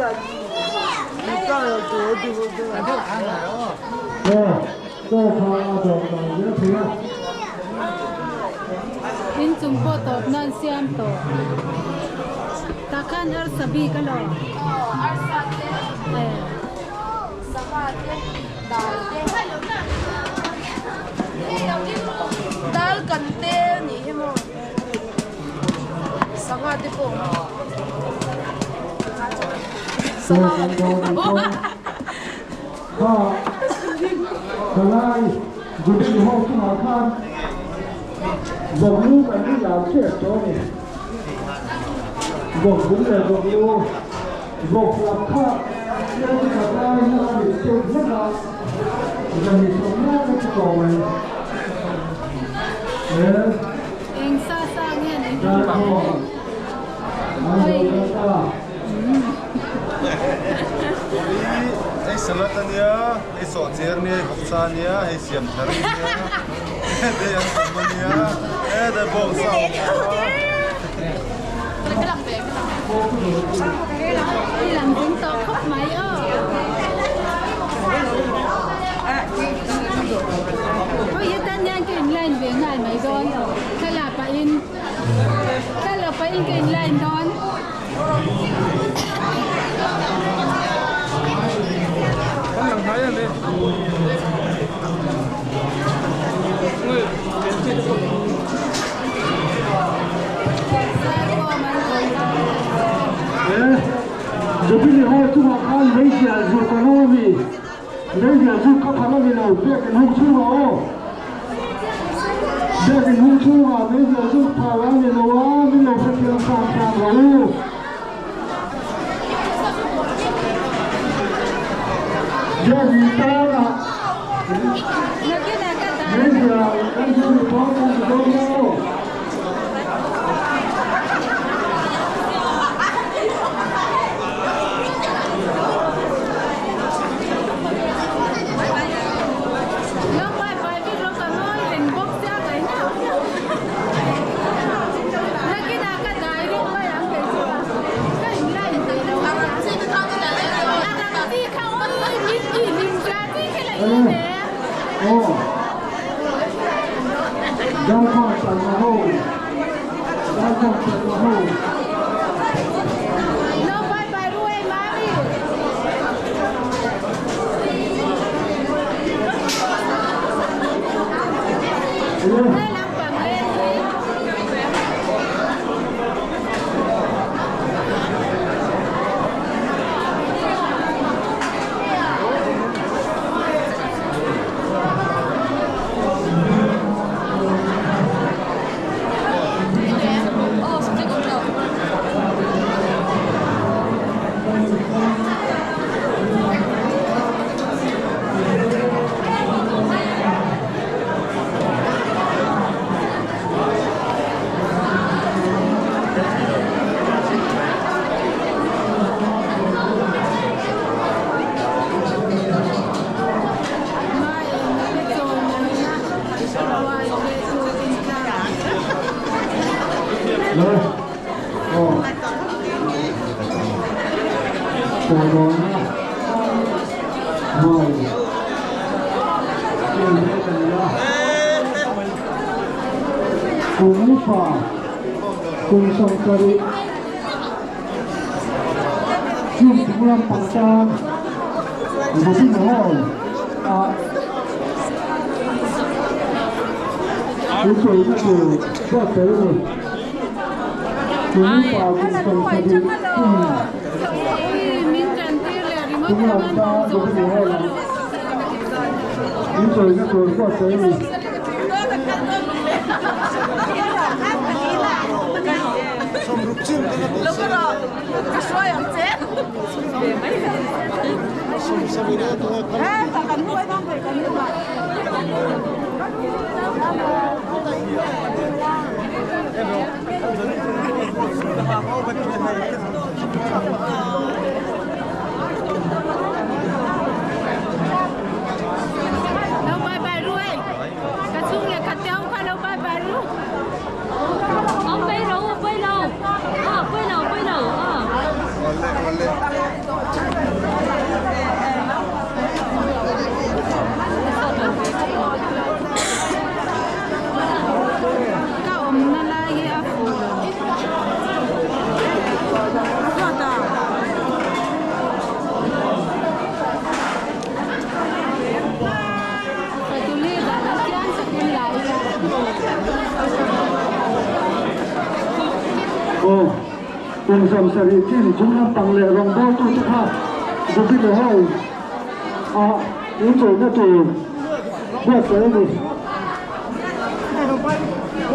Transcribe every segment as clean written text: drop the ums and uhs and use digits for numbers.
in jumbo to nan siam to takkan sabi kalau dal kante ni hemo sanga de po sanga Kalai, jadi hal semakan, bolu kan ni lau cek tu ni, bolu le bolu, bolu lakak, yang kalai ni ada cek juga, jadi semua kita kau ni, eng sa sa nghe ni dah kau, ada kata. Hey Salatania, hey Sochernia, hey Hopsania, hey Siamtaria, hey Antamania, hey the Bosa. đi làm chứng tỏ khóc máy thôi yên tân nhanh cái lên về ngày mấy rồi hay là phải in cái lên thôi Jadi ni hal tu makan Malaysia zul kanomi, Malaysia zul kanomi lau dia kan hong chua oh, dia kan hong chua Malaysia zul Thailand ni lau ni lau sekian sampai lau, dia di tanah, Malaysia kan zul panggung lau. Don't come from the hole. Don't come from the hole. no bye ruai mami đây làm bằng lên Kun sangkari, jum bulan pasang, masih mahal. Itu buat terus. Kun kun sangkari, min cantik le remote bulan kan pasang masih mahal. Itu buat terus. lúc đó cái số em chết ta cần nuôi không phải cần nuôi đâu bye bye ruai cái chung là cắt téo qua đâu bye bye ruai quay đầu quay đầu quay đầu ô cùng dòng sợi chín chúng nó bằng lệ rồng bao tôi chắc ha tôi biết là hay những chỗ nó tù bớt cái gì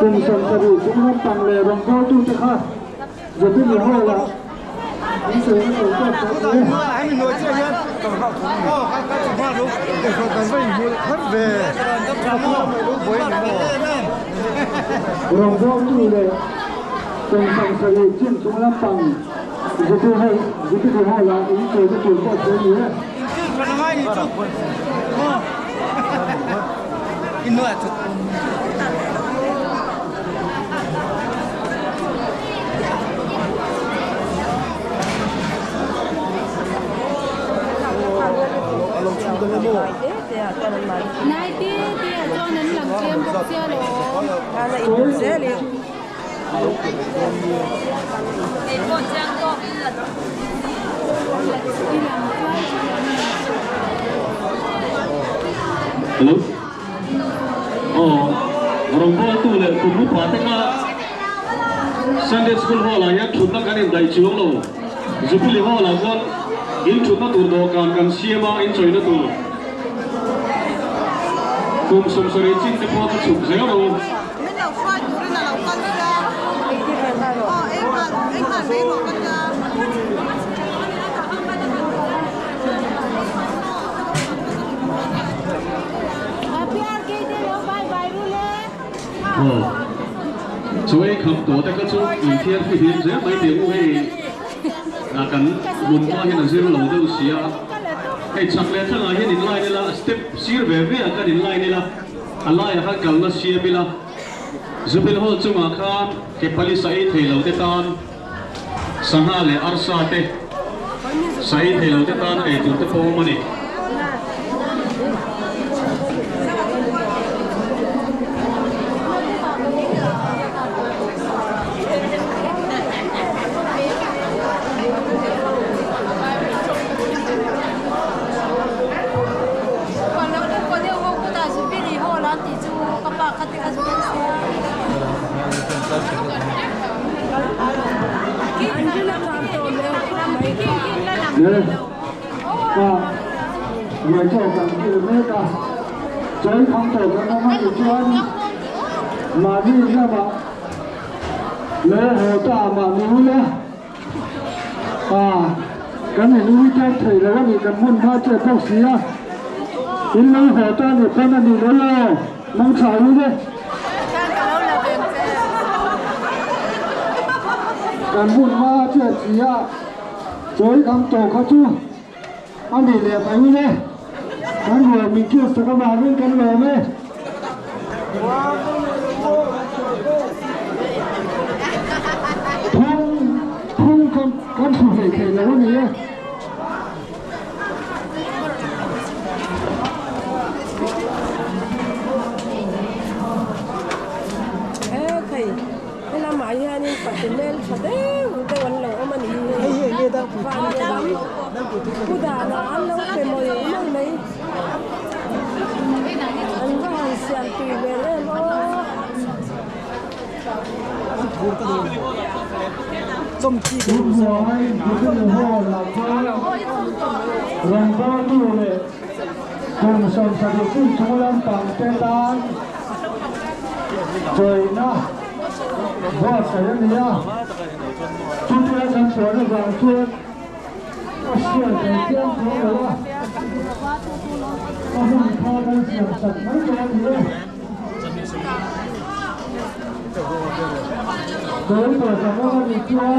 cùng dòng sợi chúng nó bằng lệ rồng bao tôi chắc ha rồi biết là hay là những chỗ nó tù bớt cái gì anh mình ngồi chơi nhá các bạn đúng để cho cái vây mua hết về rồng bao tôi này cùng dòng sợi chín chúng nó bằng rồi biết là hay là những chỗ nó tù bớt cái gì Nay tia cho nên làm kem bốc xe rồi. Hello. Rong bo tu le ku mu pa te ka Sunday school ho la ya thut na kan dai chiong lo. Zupili ho la gon in thut na tur do kan siama in choi na tu. Kum som sori chin te po tu chuk zero lo. Mình đâu phải tụi nó đâu con ra. Em ăn mấy đồ con ra. प्यार के दे लो bye bye रुले Chuối không tổ tại các chú ý thiên phi hiến dễ mấy tiếng hay là cắn muốn qua hiện là zero lâu đâu xía hay chắc lẽ thằng hiện in line này là step xía về cái in line này là line khác cần là xía bila giúp bên hồ chung mà khan cái pali sai thấy lâu thế tan sang hà lệ arsa thế sai thấy lâu thế tan cái chúng ta phố mà này người cho rằng km chơi không tổ các nó bị chuyên mà đi ra mà lễ hồ ta mà núi nhá cái này núi ta thầy là cái cần muốn hoa chơi bốc xí á in lễ hồ ta thì con là đi đó là mong xài đi cần muốn hoa chơi xí á chơi không tổ khó chưa anh đi lẹ phải như thế anh vừa mình chưa sợ các bạn với cái lờ mê không con thủ thể là cái gì ấy thầy cái làm mãi ha nên phải tìm lên phải đấy cái vấn lỗ mà đi và lắm cô đã là ăn lâu về mồi mồi đấy anh có hàng xiên tùy về lên chúng tôi những hồ là rồng bao nhiêu này cùng sông sài gòn chúng làm bằng tên đan trời na vợ phải như thế chúng tôi đang sửa được vàng chuột sửa cái tiếng thế đó không có đang sửa sạch mấy cái gì đấy tới tuổi của nó bị chua